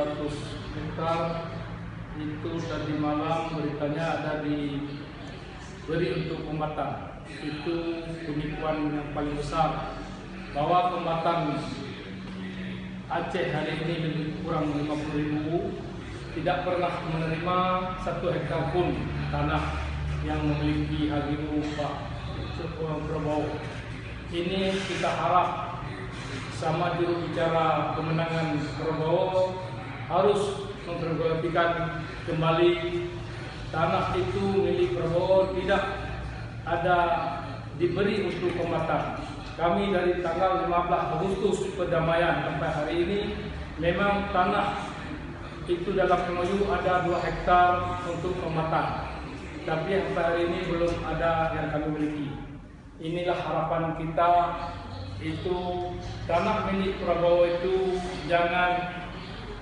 200 hektar itu tadi malam beritanya ada diberi untuk kombatan. Itu penipuan yang paling besar, bahwa kombatan Aceh hari ini lebih kurang 50.000 tidak pernah menerima 1 hektar pun tanah yang memiliki HGU Pak Prabowo. Ini kita harap sama juru bicara kemenangan Prabowo harus memperhatikan kembali tanah itu milik Prabowo, tidak ada diberi untuk kombatan. Kami dari tanggal 15 Agustus perdamaian sampai hari ini memang tanah itu dalam MOU ada 2 hektar untuk kombatan, tapi sampai hari ini belum ada yang kami miliki. Inilah harapan kita, itu tanah milik Prabowo itu jangan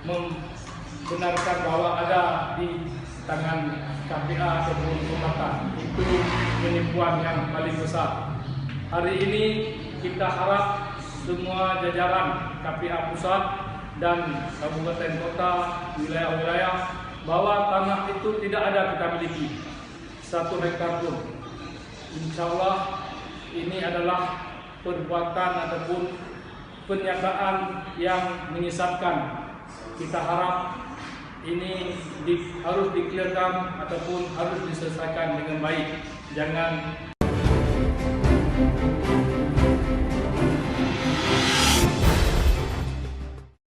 membenarkan bahwa ada di tangan KPA ataupun kombatan. Itu penipuan yang paling besar. Hari ini kita harap semua jajaran KPA pusat dan kabupaten kota, wilayah-wilayah, bahwa tanah itu tidak ada kita miliki 1 hektar pun. Insya Allah ini adalah perbuatan ataupun pernyataan yang menyesatkan. Kita harap ini harus di-clearkan ataupun harus diselesaikan dengan baik. Jangan